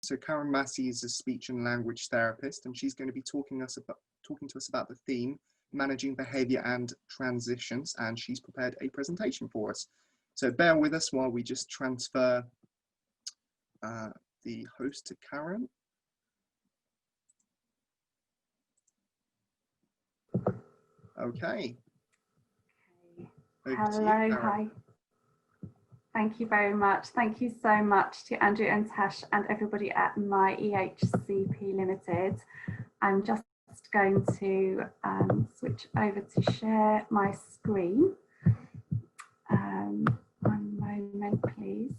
So Karen Massey is a speech and language therapist, and she's going to be talking to us about the theme, managing behaviour and transitions, and she's prepared a presentation for us. So bear with us while we just transfer the host to Karen. Okay. Hello, hi. Thank you very much. Thank you so much to Andrew and Tash and everybody at MyEHCP Limited. I'm just going to switch over to share my screen. One moment, please.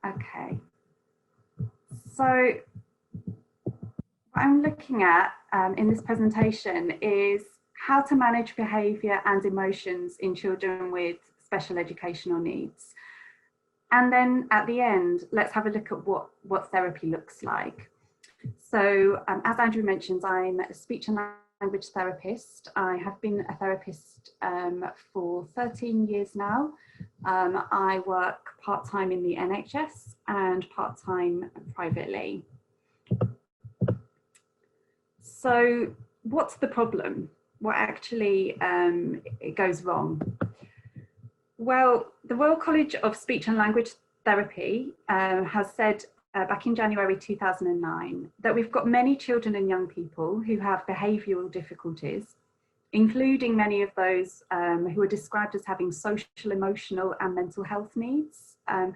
Okay. So what I'm looking at in this presentation is how to manage behaviour and emotions in children with special educational needs. And then at the end, let's have a look at what therapy looks like. So as Andrew mentioned, I'm a speech and language therapist. I have been a therapist for 13 years now. I work part-time in the NHS and part-time privately. So what's the problem? What actually it goes wrong? Well, the Royal College of Speech and Language Therapy has said back in January 2009 that we've got many children and young people who have behavioural difficulties, including many of those who are described as having social, emotional and mental health needs. And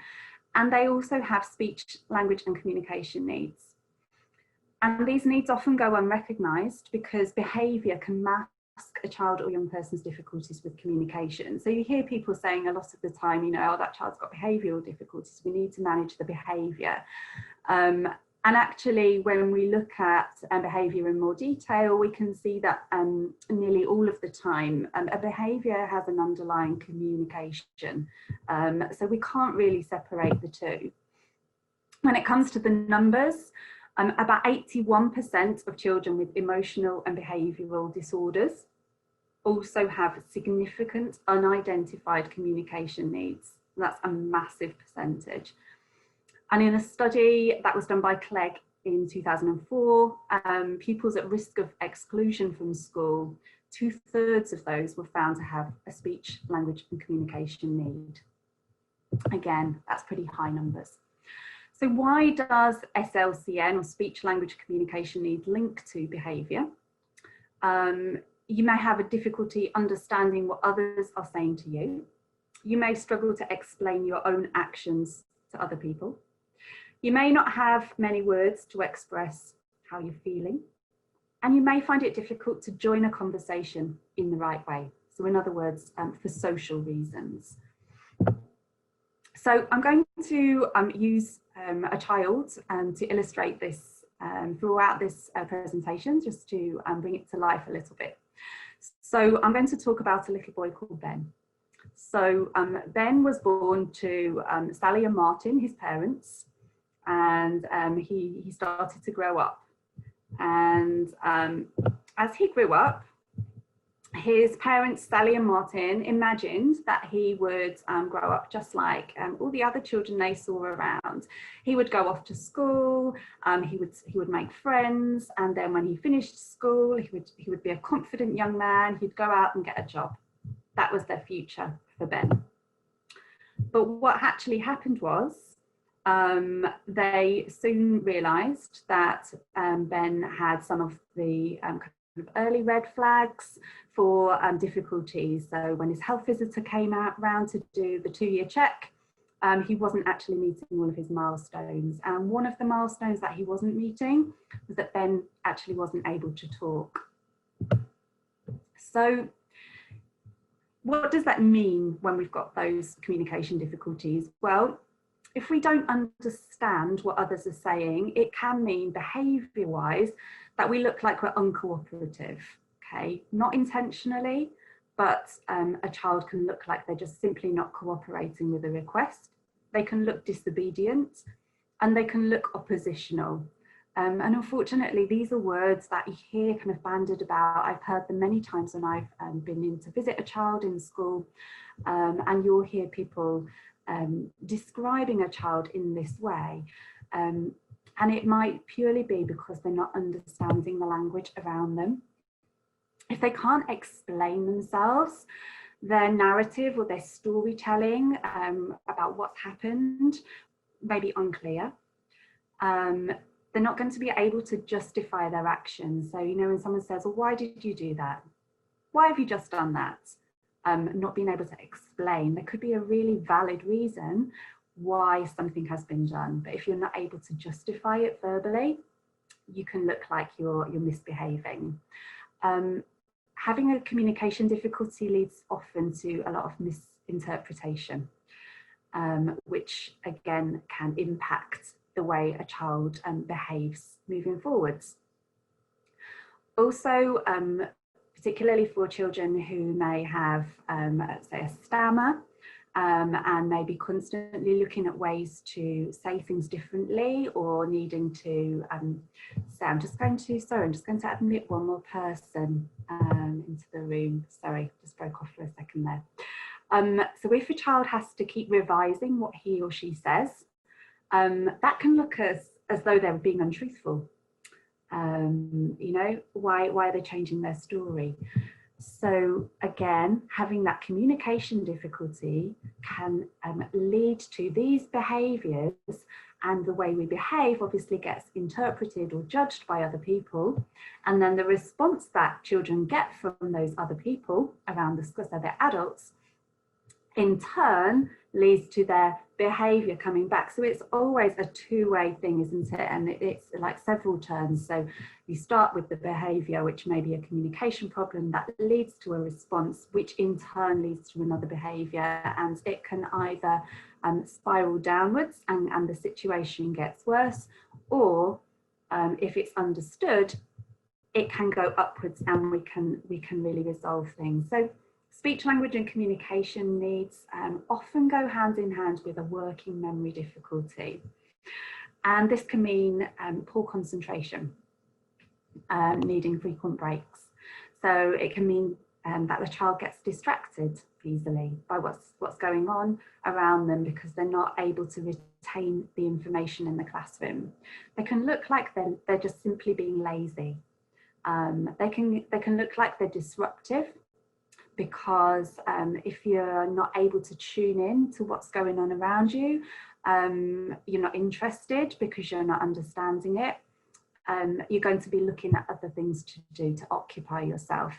they also have speech, language and communication needs. And these needs often go unrecognised because behaviour can mask a child or young person's difficulties with communication. So you hear people saying a lot of the time, you know, oh, that child's got behavioural difficulties, we need to manage the behaviour. And actually, when we look at behaviour in more detail, we can see that nearly all of the time, a behaviour has an underlying communication. So we can't really separate the two. When it comes to the numbers, about 81% of children with emotional and behavioural disorders also have significant unidentified communication needs. That's a massive percentage. And in a study that was done by Clegg in 2004, pupils at risk of exclusion from school, 2/3 of those were found to have a speech, language and communication need. Again, that's pretty high numbers. So why does SLCN, or speech, language, communication need, link to behaviour? You may have a difficulty understanding what others are saying to you. You may struggle to explain your own actions to other people. You may not have many words to express how you're feeling. And you may find it difficult to join a conversation in the right way. So in other words, for social reasons. So I'm going to use a child to illustrate this throughout this presentation, just to bring it to life a little bit. So I'm going to talk about a little boy called Ben. So Ben was born to Sally and Martin, his parents, and he started to grow up. And as he grew up, his parents, Sally and Martin, imagined that he would grow up just like all the other children they saw around. He would go off to school, he would make friends, and then when he finished school, he would be a confident young man. He'd go out and get a job. That was their future for Ben. But what actually happened was they soon realised that Ben had some of the early red flags for difficulties. So when his health visitor came round to do the 2-year check, he wasn't actually meeting all of his milestones. And one of the milestones that he wasn't meeting was that Ben actually wasn't able to talk. So what does that mean when we've got those communication difficulties? Well, if we don't understand what others are saying, it can mean behaviour-wise that we look like we're uncooperative, okay? Not intentionally, but a child can look like they're just simply not cooperating with a request. They can look disobedient and they can look oppositional. And unfortunately, these are words that you hear kind of bandied about. I've heard them many times when I've been in to visit a child in school, and you'll hear people describing a child in this way. And it might purely be because they're not understanding the language around them. If they can't explain themselves, their narrative or their storytelling about what's happened may be unclear. They're not going to be able to justify their actions. So, you know, when someone says, well, why did you do that? Why have you just done that? Not being able to explain, there could be a really valid reason why something has been done. But if you're not able to justify it verbally, you can look like you're misbehaving. Having a communication difficulty leads often to a lot of misinterpretation, which again can impact the way a child behaves moving forwards. Also, particularly for children who may have, say, a stammer, and maybe constantly looking at ways to say things differently, or needing to say, I'm just going to admit one more person into the room. Sorry, just broke off for a second there. So if a child has to keep revising what he or she says, that can look as though they're being untruthful. You know, why are they changing their story? So again, having that communication difficulty can lead to these behaviours, and the way we behave obviously gets interpreted or judged by other people. And then the response that children get from those other people around the school, so they're adults, in turn leads to their behaviour coming back. So it's always a two-way thing, isn't it? And it's like several turns. So you start with the behaviour, which may be a communication problem, that leads to a response, which in turn leads to another behaviour, and it can either spiral downwards and the situation gets worse, or if it's understood, it can go upwards and we can really resolve things. So speech, language and communication needs often go hand in hand with a working memory difficulty. And this can mean poor concentration, needing frequent breaks. So it can mean that the child gets distracted easily by what's going on around them, because they're not able to retain the information in the classroom. They can look like they're just simply being lazy. They can look like they're disruptive, because if you're not able to tune in to what's going on around you, you're not interested because you're not understanding it, you're going to be looking at other things to do to occupy yourself,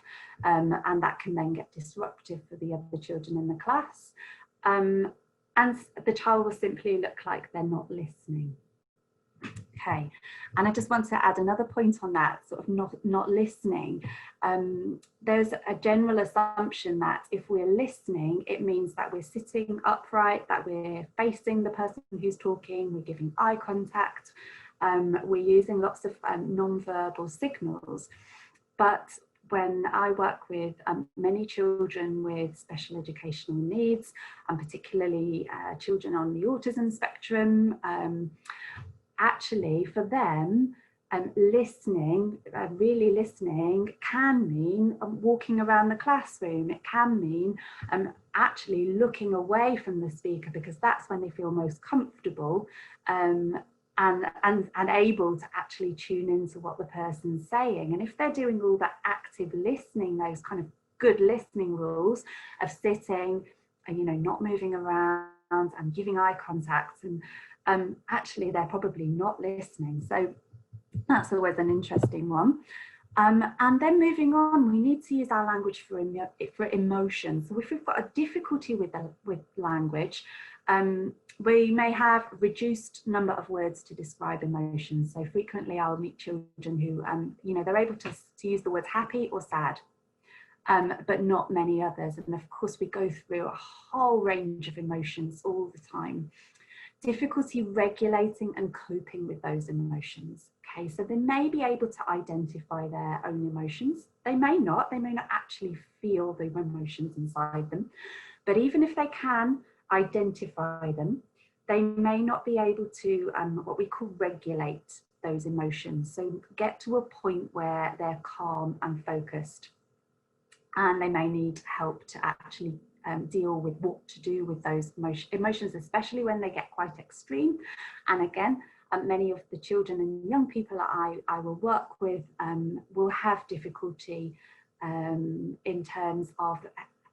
and that can then get disruptive for the other children in the class, and the child will simply look like they're not listening. Okay, and I just want to add another point on that, sort of not listening. There's a general assumption that if we're listening, it means that we're sitting upright, that we're facing the person who's talking, we're giving eye contact, we're using lots of non-verbal signals. But when I work with many children with special educational needs, and particularly children on the autism spectrum, actually for them, listening, really listening, can mean walking around the classroom. It can mean actually looking away from the speaker, because that's when they feel most comfortable and able to actually tune into what the person's saying. And if they're doing all that active listening, those kind of good listening rules of sitting and, you know, not moving around and giving eye contact, and actually they're probably not listening. So that's always an interesting one. And then moving on, we need to use our language for emotion. So if we've got a difficulty with language, we may have reduced number of words to describe emotions. So frequently I'll meet children who, you know, they're able to use the words happy or sad, but not many others. And of course we go through a whole range of emotions all the time. Difficulty regulating and coping with those emotions. Okay, so they may be able to identify their own emotions. They may not actually feel the emotions inside them. But even if they can identify them, they may not be able to what we call regulate those emotions. So get to a point where they're calm and focused, and they may need help to actually deal with what to do with those emotions, especially when they get quite extreme. And again, many of the children and young people that I will work with will have difficulty in terms of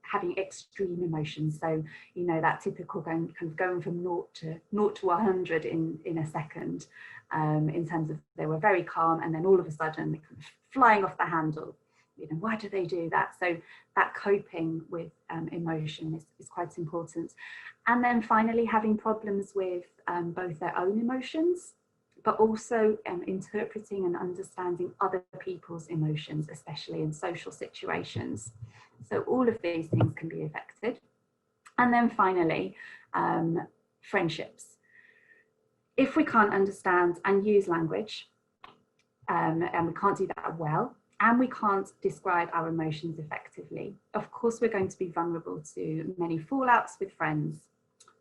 having extreme emotions. So, you know, that typical going from 0 to 100 in a second, in terms of they were very calm and then all of a sudden they're kind of flying off the handle. You know, why do they do that? So that coping with emotion is quite important. And then finally, having problems with both their own emotions, but also interpreting and understanding other people's emotions, especially in social situations. So all of these things can be affected. And then finally, friendships. If we can't understand and use language, and we can't do that well, and we can't describe our emotions effectively, of course we're going to be vulnerable to many fallouts with friends,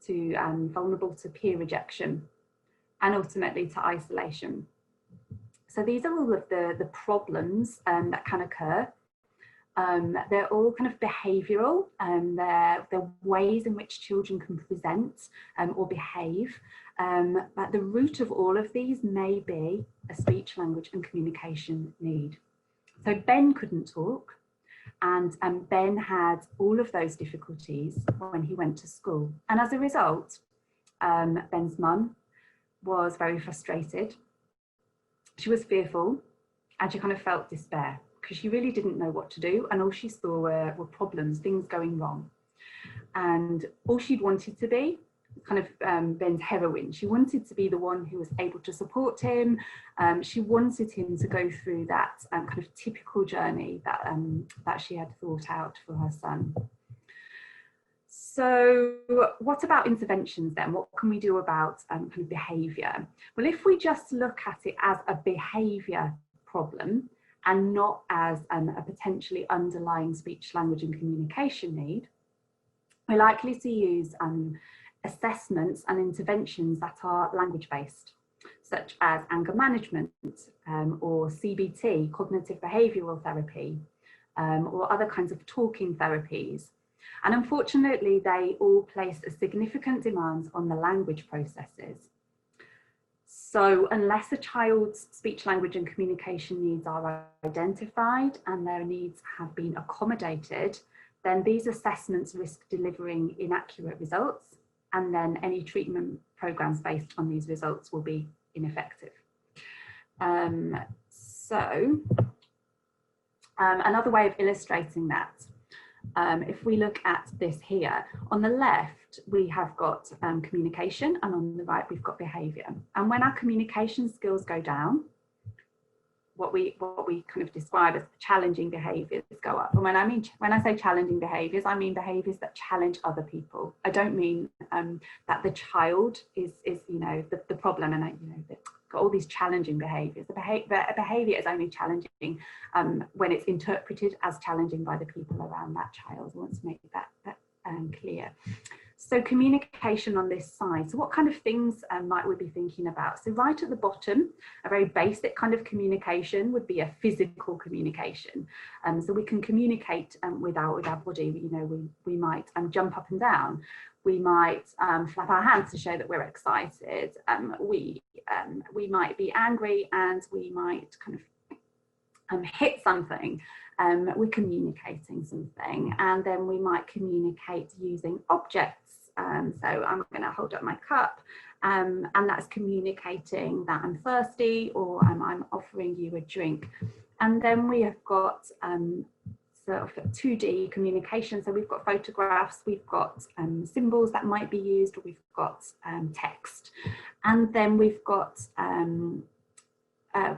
to vulnerable to peer rejection, and ultimately to isolation. So these are all of the problems that can occur. They're all kind of behavioural, they're ways in which children can present or behave. But the root of all of these may be a speech, language and communication need. So Ben couldn't talk, and Ben had all of those difficulties when he went to school. And as a result, Ben's mum was very frustrated. She was fearful, and she kind of felt despair because she really didn't know what to do, and all she saw were problems, things going wrong. And all she'd wanted to be kind of Ben's heroine. She wanted to be the one who was able to support him. She wanted him to go through that kind of typical journey that she had thought out for her son. So what about interventions then? What can we do about kind of behaviour? Well, if we just look at it as a behaviour problem and not as a potentially underlying speech, language and communication need, we're likely to use assessments and interventions that are language-based, such as anger management or CBT, cognitive behavioural therapy, or other kinds of talking therapies. And unfortunately, they all place a significant demand on the language processes. So unless a child's speech, language and communication needs are identified and their needs have been accommodated, then these assessments risk delivering inaccurate results, and then any treatment programs based on these results will be ineffective. Another way of illustrating that, if we look at this here, on the left we have got communication, and on the right we've got behaviour. And when our communication skills go down, what we kind of describe as challenging behaviours go up. And when I say challenging behaviours, I mean behaviours that challenge other people. I don't mean that the child is you know the problem, and they've got all these challenging behaviours. The behaviour is only challenging when it's interpreted as challenging by the people around that child. I want to make that clear. So communication on this side. So what kind of things might we be thinking about? So right at the bottom, a very basic kind of communication would be a physical communication. So we can communicate with our body. You know, we might jump up and down. We might flap our hands to show that we're excited. We might be angry, and we might kind of hit something. We're communicating something, and then we might communicate using objects. So I'm going to hold up my cup, and that's communicating that I'm thirsty, or I'm offering you a drink. And then we have got sort of 2D communication. So we've got photographs, we've got symbols that might be used, or we've got text. And then we've got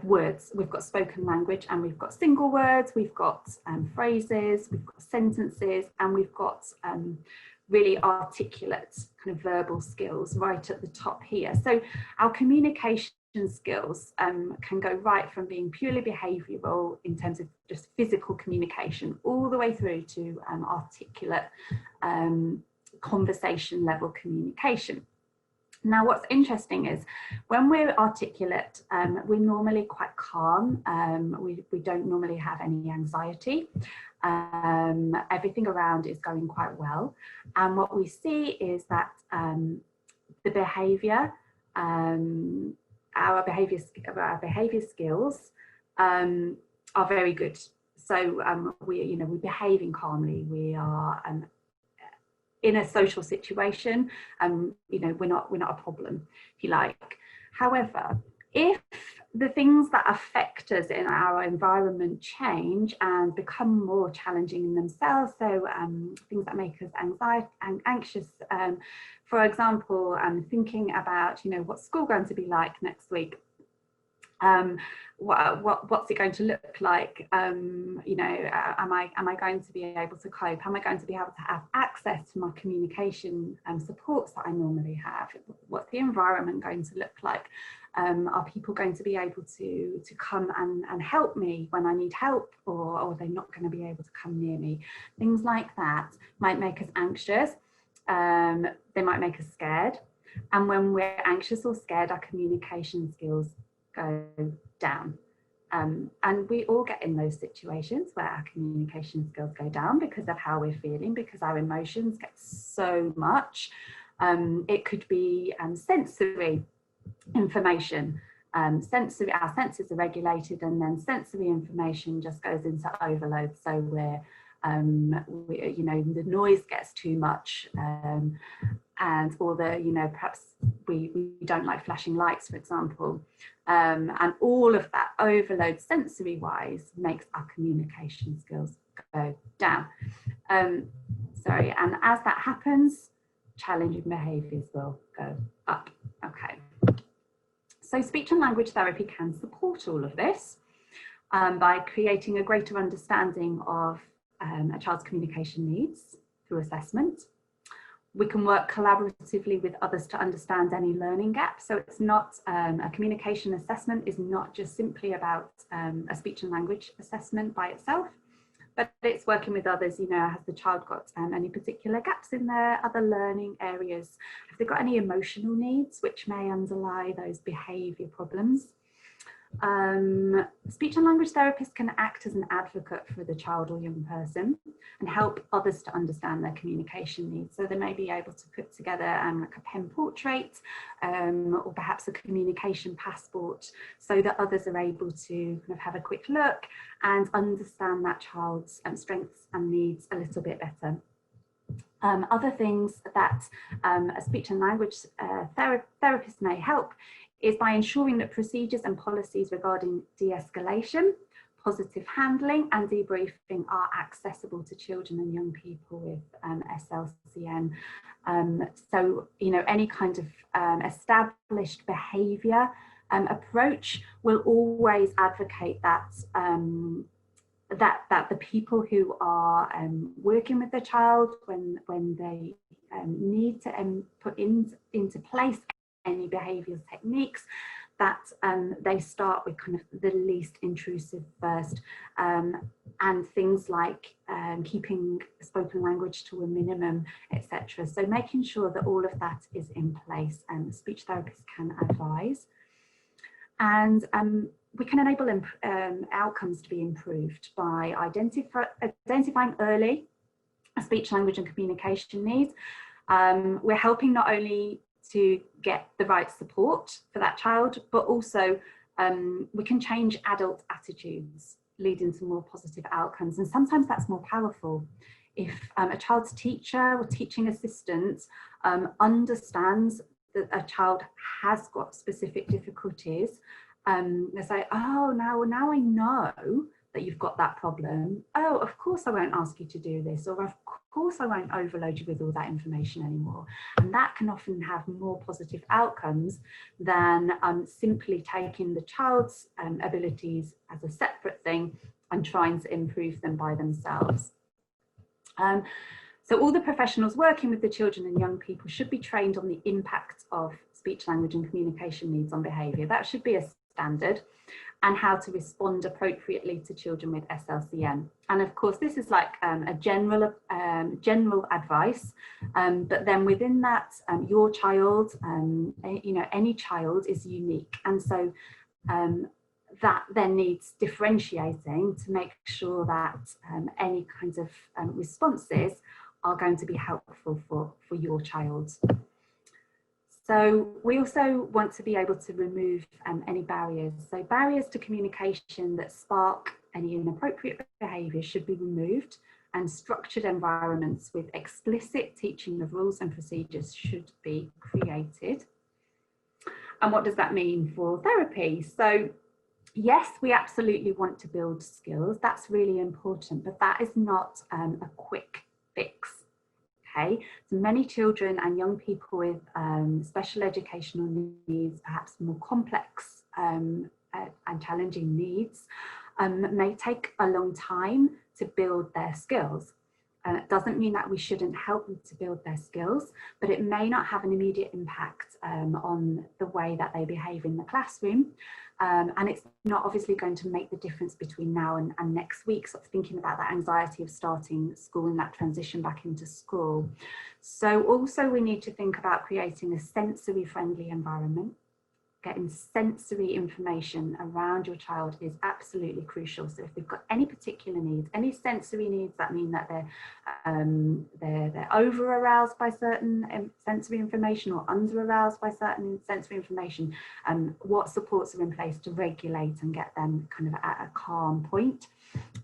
words. We've got spoken language, and we've got single words, we've got phrases, we've got sentences, and we've got really articulate kind of verbal skills right at the top here. So our communication skills can go right from being purely behavioural in terms of just physical communication, all the way through to articulate conversation level communication. Now, what's interesting is when we're articulate, we're normally quite calm. We don't normally have any anxiety. Everything around is going quite well. And what we see is that the behaviour, our behaviour skills are very good. So we're behaving calmly. We are in a social situation, we're not a problem, if you like. However, if the things that affect us in our environment change and become more challenging in themselves, so things that make us anxious, for example, thinking about, what's school going to be like next week? What's it going to look like? Am I going to be able to cope? Am I going to be able to have access to my communication supports that I normally have? What's the environment going to look like? Are people going to be able to come and help me when I need help, or are they not going to be able to come near me? Things like that might make us anxious. They might make us scared. And when we're anxious or scared, our communication skills go down. And we all get in those situations where our communication skills go down because of how we're feeling, because our emotions get so much. It could be sensory information. Our senses are regulated, and then sensory information just goes into overload. So the noise gets too much, and or perhaps we don't like flashing lights, for example, and all of that overload sensory wise makes our communication skills go down. And as that happens, challenging behaviours will go up. Okay. So speech and language therapy can support all of this by creating a greater understanding of a child's communication needs through assessment. We can work collaboratively with others to understand any learning gaps. So it's not, a communication assessment is not just simply about a speech and language assessment by itself, but it's working with others. Has the child got any particular gaps in their other learning areas? Have they got any emotional needs which may underlie those behaviour problems? Speech and language therapists can act as an advocate for the child or young person and help others to understand their communication needs. So they may be able to put together like a pen portrait or perhaps a communication passport, so that others are able to kind of have a quick look and understand that child's strengths and needs a little bit better. Other things that a speech and language therapist may help is by ensuring that procedures and policies regarding de-escalation, positive handling and debriefing are accessible to children and young people with SLCN. So, any kind of established behaviour approach will always advocate that that the people who are working with the child, when they need to put into place any behavioural techniques, that they start with kind of the least intrusive first, and things like keeping spoken language to a minimum, etc. So making sure that all of that is in place, and speech therapists can advise. And we can enable outcomes to be improved by identifying early speech, language and communication needs. We're helping not only to get the right support for that child, but also we can change adult attitudes, leading to more positive outcomes. And sometimes that's more powerful. If a child's teacher or teaching assistant understands that a child has got specific difficulties, they say, oh, now I know that you've got that problem. Oh, of course I won't ask you to do this, or of course I won't overload you with all that information anymore. And that can often have more positive outcomes than simply taking the child's abilities as a separate thing and trying to improve them by themselves. So all the professionals working with the children and young people should be trained on the impact of speech, language and communication needs on behaviour. That should be a standard. and how to respond appropriately to children with SLCM. And of course, this is like a general advice, but then within that, your child, you know, any child is unique. And so that then needs differentiating to make sure that any kinds of responses are going to be helpful for your child. So we also want to be able to remove any barriers. So barriers to communication that spark any inappropriate behaviour should be removed, and structured environments with explicit teaching of rules and procedures should be created. And what does that mean for therapy? So yes, we absolutely want to build skills. That's really important, but that is not a quick fix. Okay, so many children and young people with special educational needs, perhaps more complex and challenging needs, may take a long time to build their skills. It doesn't mean that we shouldn't help them to build their skills, but it may not have an immediate impact on the way that they behave in the classroom. And it's not obviously going to make the difference between now and next week, sort of thinking about that anxiety of starting school and that transition back into school. So also we need to think about creating a sensory friendly environment. Getting sensory information around your child is absolutely crucial. So if they've got any particular needs, any sensory needs that mean that they're over aroused by certain sensory information or under aroused by certain sensory information, what supports are in place to regulate and get them kind of at a calm point.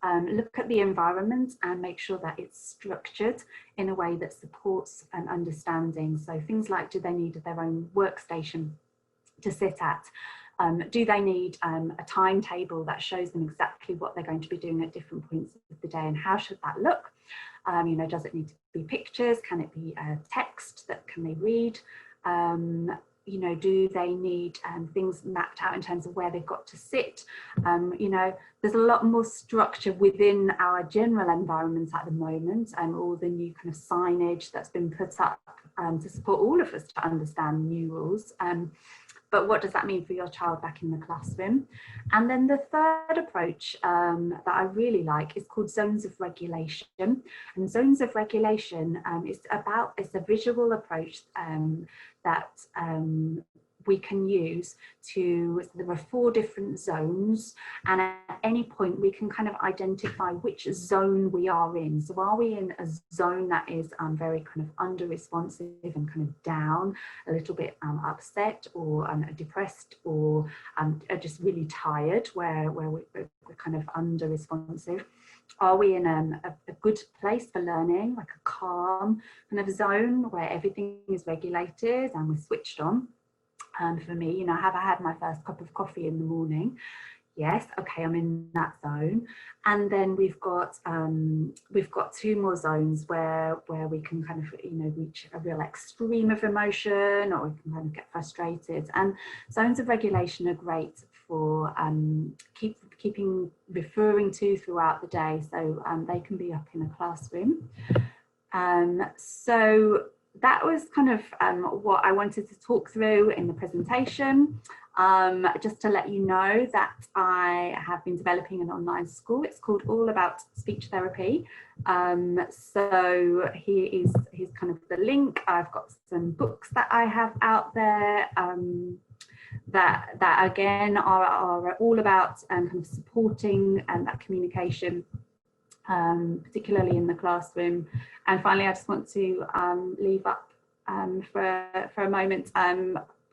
Look at the environment and make sure that it's structured in a way that supports an understanding. So things like, do they need their own workstation to sit at? Do they need a timetable that shows them exactly what they're going to be doing at different points of the day, and how should that look? You know, does it need to be pictures? Can it be text that can they read? You know, do they need things mapped out in terms of where they've got to sit? You know, there's a lot more structure within our general environment at the moment, and all the new kind of signage that's been put up to support all of us to understand new rules. But what does that mean for your child back in the classroom? And then the third approach that I really like is called zones of regulation. And zones of regulation it's a visual approach that we can use to, there are 4 different zones, and at any point we can kind of identify which zone we are in. So are we in a zone that is very kind of under responsive and kind of down, a little bit upset or depressed, or just really tired, where we're kind of under responsive? Are we in a good place for learning, like a calm kind of zone where everything is regulated and we're switched on? For me, you know, have I had my first cup of coffee in the morning? Yes, okay, I'm in that zone. And then we've got 2 more zones where we can kind of, you know, reach a real extreme of emotion, or we can kind of get frustrated. And zones of regulation are great for keeping referring to throughout the day. So they can be up in a classroom. So that was kind of what I wanted to talk through in the presentation. Just to let you know that I have been developing an online school. It's called All About Speech Therapy. So here's kind of the link. I've got some books that I have out there that again are all about kind of supporting that communication, particularly in the classroom. And finally, I just want to leave up for a moment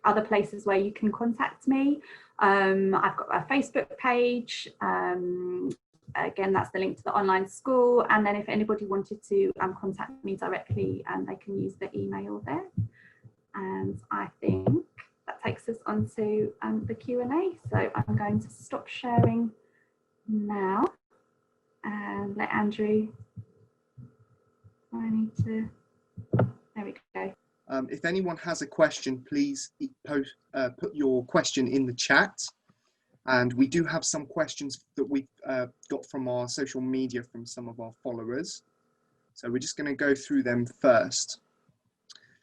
other places where you can contact me. I've got a Facebook page. Again, that's the link to the online school. And then if anybody wanted to contact me directly, they can use the email there. And I think that takes us on to the Q&A. So I'm going to stop sharing now and let Andrew, I need to, there we go. If anyone has a question, please put your question in the chat. And we do have some questions that we've got from our social media from some of our followers. So we're just going to go through them first.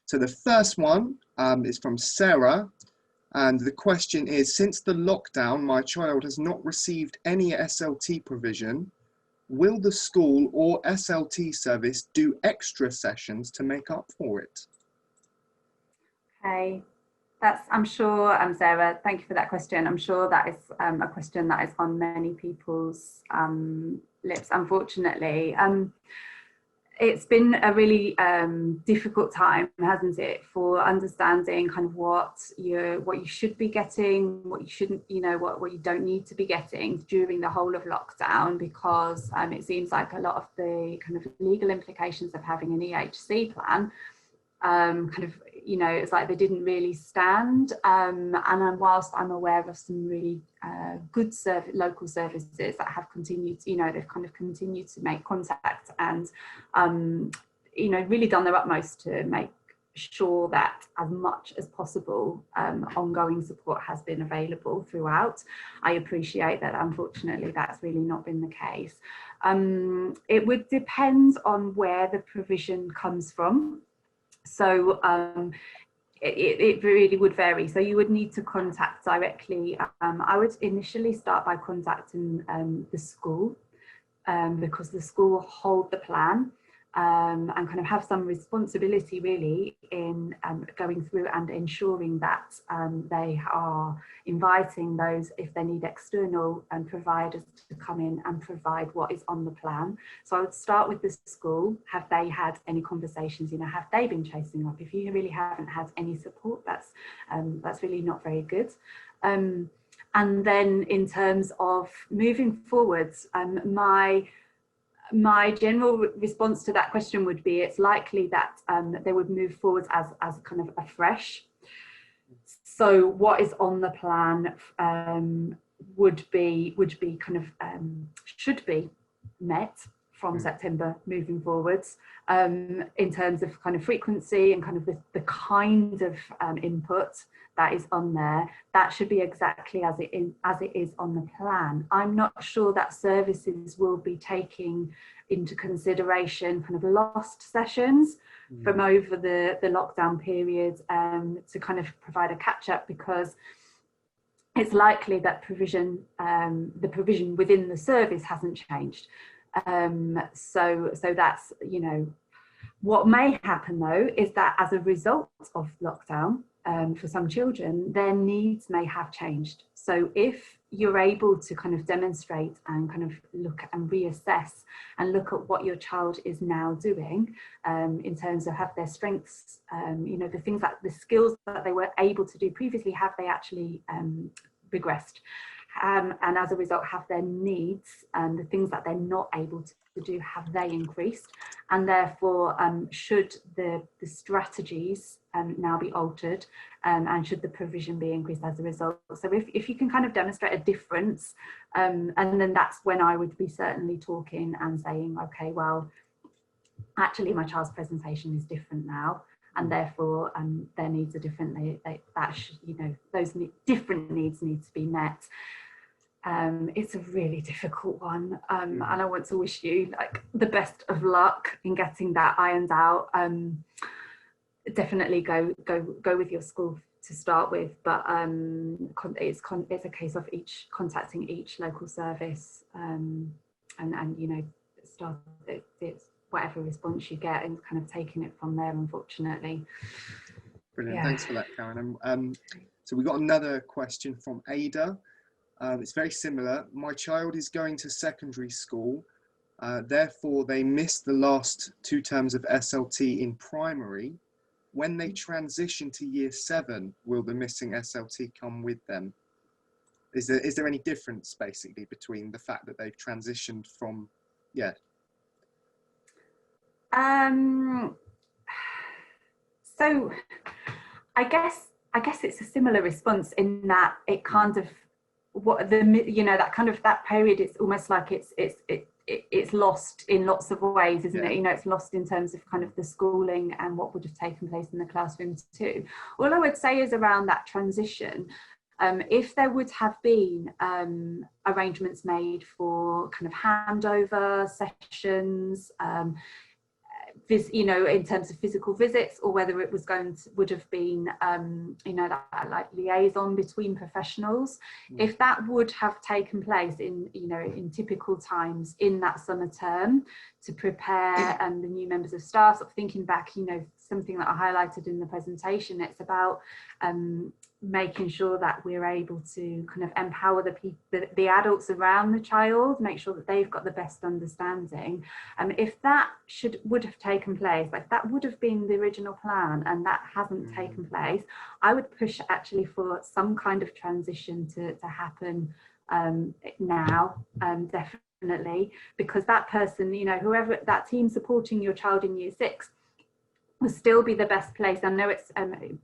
So the first one is from Sarah. And the question is, since the lockdown, my child has not received any SLT provision. Will the school or SLT service do extra sessions to make up for it? Okay, I'm sure, Sarah, thank you for that question. I'm sure that is a question that is on many people's lips, unfortunately. It's been a really difficult time, hasn't it, for understanding kind of what you should be getting, what you shouldn't, what you don't need to be getting during the whole of lockdown, because it seems like a lot of the kind of legal implications of having an EHC plan it's like they didn't really stand. And whilst I'm aware of some really good local services that have continued, they've kind of continued to make contact and, really done their utmost to make sure that as much as possible ongoing support has been available throughout. I appreciate that unfortunately that's really not been the case. It would depend on where the provision comes from. So it really would vary. So you would need to contact directly. I would initially start by contacting the school because the school hold the plan and kind of have some responsibility really in going through and ensuring that they are inviting those, if they need external providers to come in and provide what is on the plan. So I would start with the school. Have they had any conversations? Have they been chasing up? If you really haven't had any support, that's really not very good. And then in terms of moving forwards, my general response to that question would be it's likely that they would move forwards as kind of afresh. So what is on the plan should be met from September moving forwards in terms of kind of frequency and kind of the kind of input that is on there. That should be exactly as it is on the plan. I'm not sure that services will be taking into consideration kind of lost sessions from over the lockdown period to kind of provide a catch up, because it's likely that the provision within the service hasn't changed. So that's, what may happen though is that as a result of lockdown, for some children, their needs may have changed. So if you're able to kind of demonstrate and kind of look and reassess and look at what your child is now doing in terms of have their strengths, the skills that they were able to do previously, have they actually regressed? And as a result, have their needs and the things that they're not able to do, have they increased? And therefore, should the strategies now be altered, and should the provision be increased as a result? So if you can kind of demonstrate a difference, and then that's when I would be certainly talking and saying, okay, well, actually my child's presentation is different now, and therefore their needs are different. Those different needs need to be met. It's a really difficult one, and I want to wish you like the best of luck in getting that ironed out. Definitely go with your school to start with, but it's a case of contacting each local service and start it's whatever response you get and kind of taking it from there, unfortunately. Brilliant. Yeah. Thanks for that, Karen. So we got another question from Ada. It's very similar. My child is going to secondary school, therefore they missed the last 2 terms of SLT in primary. When they transition to year 7, will the missing SLT come with them? Is there any difference basically between the fact that they've transitioned from, yeah? So I guess it's a similar response in that it kind of that period, it's almost like it's lost in lots of ways, isn't it? It's lost in terms of kind of the schooling and what would have taken place in the classroom too. All I would say is around that transition, if there would have been arrangements made for kind of handover sessions, you know, in terms of physical visits, or whether it was would have been, you know, that like liaison between professionals. If that would have taken place in, you know, in typical times in that summer term to prepare the new members of staff, sort of thinking back, you know, something that I highlighted in the presentation, it's about making sure that we're able to kind of empower the adults around the child, make sure that they've got the best understanding. If that would have taken place, like that would have been the original plan, and that hasn't taken place, I would push actually for some kind of transition to happen now, definitely, because that person, you know, whoever that team supporting your child in year 6 will still be the best place. I know it's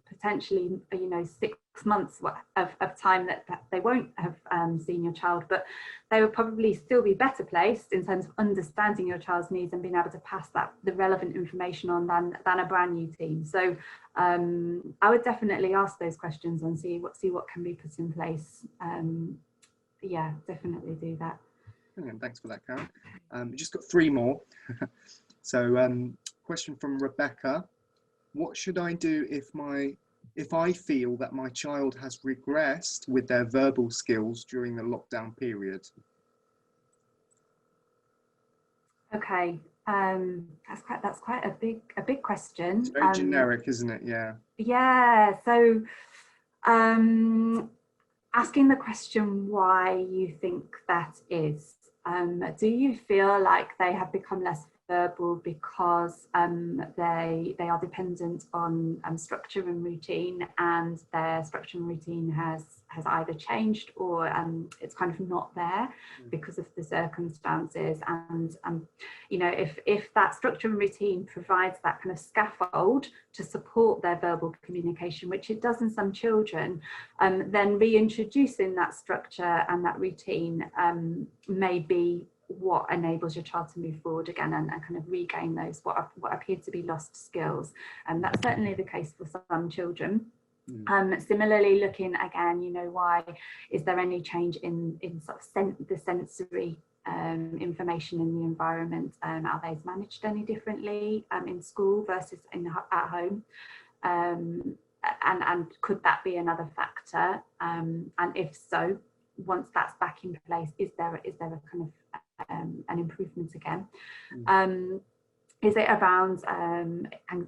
potentially, you know, 6 months of time that they won't have seen your child, but they will probably still be better placed in terms of understanding your child's needs and being able to pass the relevant information on than a brand new team. So I would definitely ask those questions and see what can be put in place. Yeah, definitely do that. Brilliant. Thanks for that, Karen. We just got 3 more. So question from Rebecca: what should I do if I feel that my child has regressed with their verbal skills during the lockdown period? Okay, that's quite a big question. It's very generic, isn't it? Yeah. Yeah. So asking the question why you think that is. Do you feel like they have become less verbal because they are dependent on structure and routine, and their structure and routine has either changed or it's kind of not there because of the circumstances? And you know, if that structure and routine provides that kind of scaffold to support their verbal communication, which it does in some children, then reintroducing that structure and that routine may be what enables your child to move forward again and kind of regain those what appear to be lost skills. And that's certainly the case for some children. Similarly, looking again, you know, why is there any change in sort of the sensory information in the environment? Are they managed any differently in school versus at home? And could that be another factor? And if so, once that's back in place, is there a kind of an improvement again? Is it around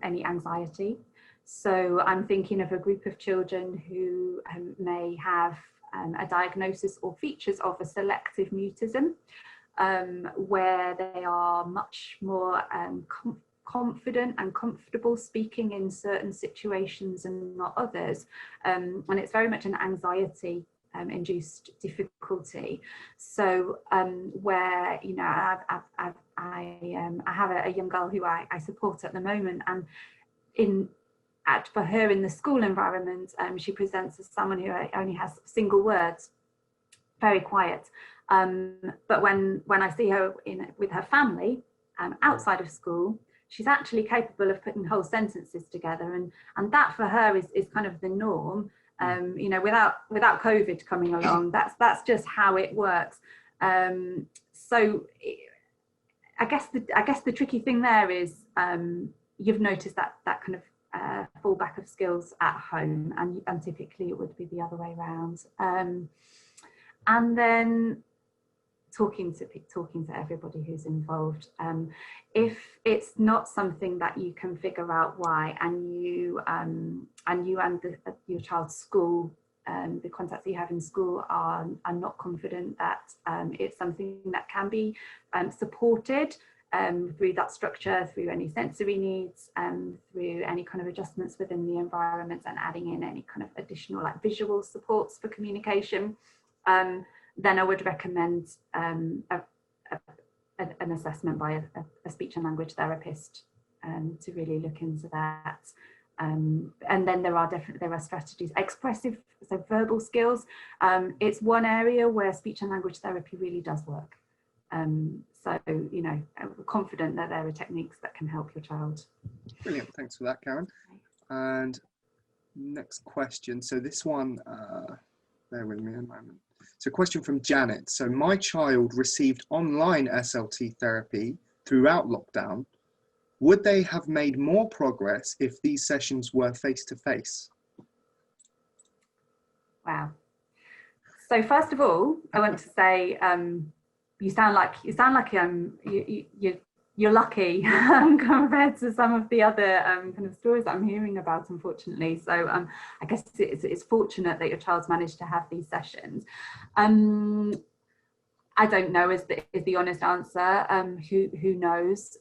any anxiety? So I'm thinking of a group of children who may have a diagnosis or features of a selective mutism, where they are much more confident and comfortable speaking in certain situations and not others. And it's very much an anxiety induced difficulty. So where, you know, I have a young girl who I support at the moment, and for her in the school environment, she presents as someone who only has single words, very quiet. But when I see her with her family outside of school, she's actually capable of putting whole sentences together, and that for her is kind of the norm. You know, without COVID coming along, that's just how it works. So I guess the tricky thing there is you've noticed that kind of fallback of skills at home, and typically it would be the other way around. And then talking to everybody who's involved. If it's not something that you can figure out why, and you and your child's school, the contacts you have in school are not confident that it's something that can be supported through that structure, through any sensory needs, through any kind of adjustments within the environment, and adding in any kind of additional like visual supports for communication, then I would recommend an assessment by a speech and language therapist to really look into that. And then there are strategies, expressive, so verbal skills. It's one area where speech and language therapy really does work. So, you know, I'm confident that there are techniques that can help your child. Brilliant, thanks for that, Karen. And next question. So this one, bear with me a moment. So, question from Janet. So, my child received online SLT therapy throughout lockdown. Would they have made more progress if these sessions were face-to-face? Wow. So first of all, I want to say you sound like you're lucky compared to some of the other kind of stories that I'm hearing about, unfortunately. So I guess it's fortunate that your child's managed to have these sessions. I don't know is the honest answer. Who knows?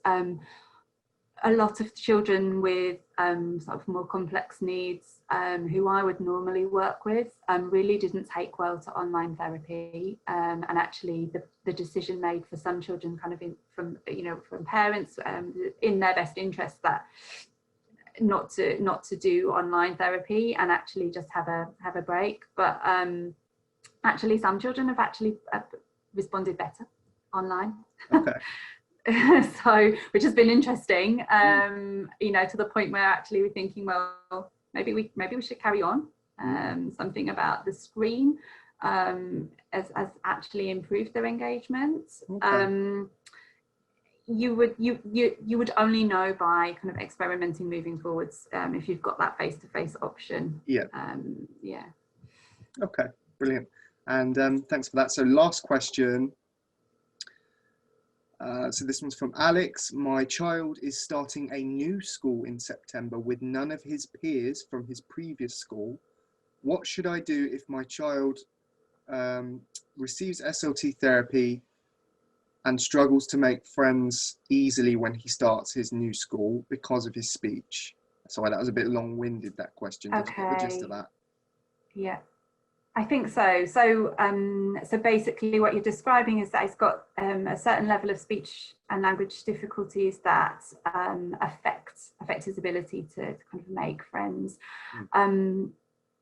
A lot of children with sort of more complex needs who I would normally work with really didn't take well to online therapy, and actually the decision made for some children kind of from parents in their best interest that not to do online therapy and actually just have a break. But actually some children have actually responded better online. Okay. So, which has been interesting, to the point where actually we're thinking, well, maybe we should carry on. Something about the screen has actually improved their engagement. Okay. You would only know by kind of experimenting moving forwards if you've got that face-to-face option. Yeah. Yeah. Okay, brilliant. And thanks for that. So last question. So this one's from Alex. My child is starting a new school in September with none of his peers from his previous school. What should I do if my child receives SLT therapy and struggles to make friends easily when he starts his new school because of his speech? Sorry, that was a bit long-winded, that question. Okay. The gist of that. Yeah. I think so. So basically what you're describing is that he's got a certain level of speech and language difficulties that affect his ability to kind of make friends.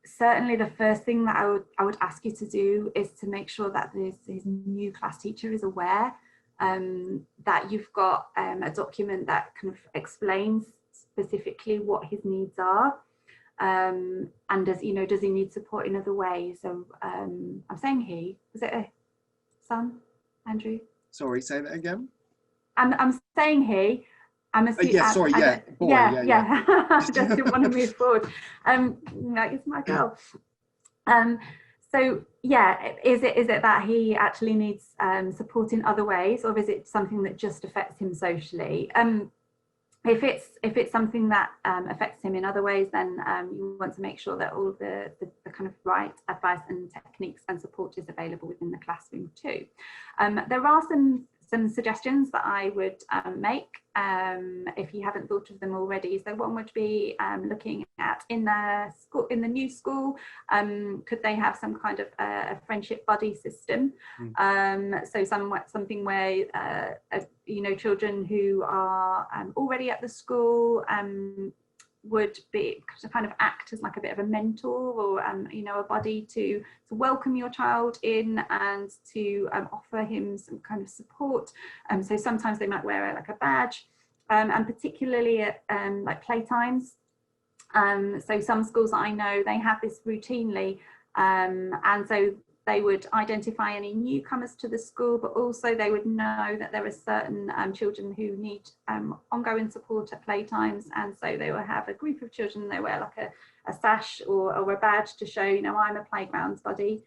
Certainly the first thing that I would ask you to do is to make sure that his new class teacher is aware that you've got a document that kind of explains specifically what his needs are. And does he need support in other ways? So I'm saying he, was it a son, Andrew? Sorry, say that again. I'm saying he. I'm assuming. Yeah, sorry, yeah, boy, yeah. I just didn't want to move forward. It's my girl. So yeah, is it that he actually needs support in other ways, or is it something that just affects him socially? If it's something that affects him in other ways, then you want to make sure that all the kind of right advice and techniques and support is available within the classroom too. There are some suggestions that I would make if you haven't thought of them already. So one would be looking at in the new school, could they have some kind of a friendship buddy system? So something where children who are already at the school would be to kind of act as like a bit of a mentor or a buddy to welcome your child in and to offer him some kind of support. So sometimes they might wear like a badge, and particularly at like playtimes. So some schools that I know, they have this routinely, and so they would identify any newcomers to the school, but also they would know that there are certain children who need ongoing support at playtimes, and so they will have a group of children. They wear like a sash or a badge to show, I'm a playground buddy.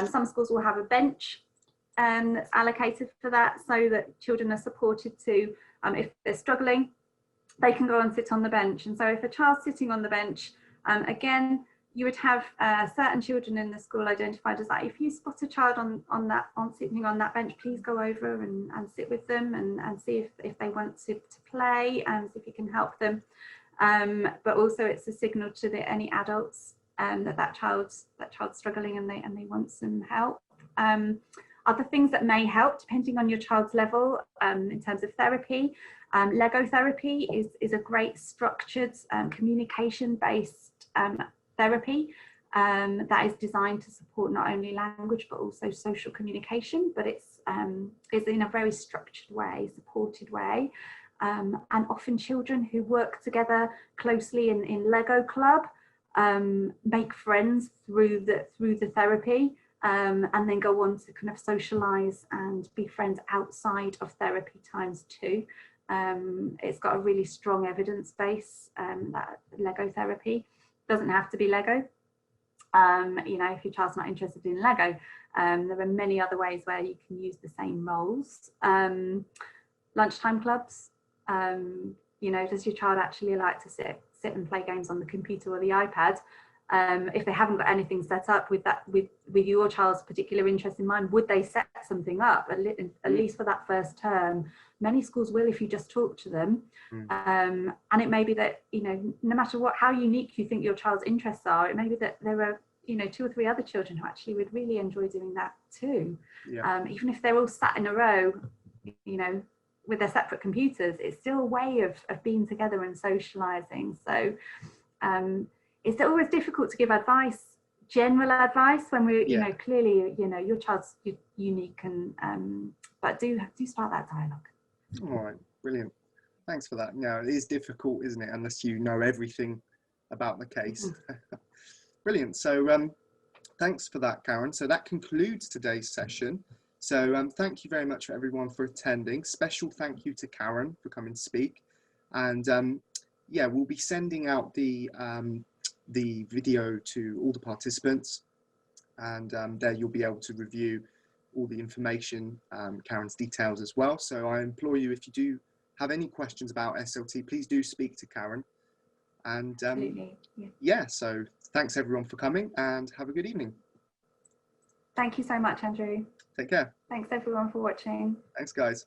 Some schools will have a bench that's allocated for that, so that children are supported to, if they're struggling, they can go and sit on the bench. And so if a child's sitting on the bench, again, you would have certain children in the school identified as that. If you spot a child on sitting on that bench, please go over and sit with them and see if they want to play and see if you can help them. But also it's a signal to any adults that child's struggling and they want some help. Other things that may help depending on your child's level in terms of therapy. Lego therapy is a great structured communication-based therapy that is designed to support not only language but also social communication, but it's in a very structured way, supported way, and often children who work together closely in Lego club make friends through the therapy, and then go on to kind of socialize and be friends outside of therapy times too. It's got a really strong evidence base, that Lego therapy. Doesn't have to be Lego. You know, if your child's not interested in Lego, there are many other ways where you can use the same roles. Lunchtime clubs. You know, does your child actually like to sit and play games on the computer or the iPad? If they haven't got anything set up with that, with your child's particular interest in mind, would they set something up at least for that first term? Many schools will, if you just talk to them. And it may be that, you know, no matter how unique you think your child's interests are, it may be that there are, you know, 2 or 3 other children who actually would really enjoy doing that too. Even if they're all sat in a row, you know, with their separate computers, it's still a way of being together and socializing. So it's always difficult to give advice, general advice, when we're, you know, clearly, you know, your child's unique, and but do start that dialogue. All right, brilliant. Thanks for that. Yeah, it is difficult, isn't it, unless you know everything about the case. Brilliant. So thanks for that, Karen. So that concludes today's session. So thank you very much for everyone for attending. Special thank you to Karen for coming to speak. And yeah, we'll be sending out the video to all the participants, and there you'll be able to review all the information, Karen's details as well. So I implore you, if you do have any questions about SLT, please do speak to Karen. And yeah, so thanks everyone for coming, and have a good evening. Thank you so much, Andrew. Take care. Thanks everyone for watching. Thanks, guys.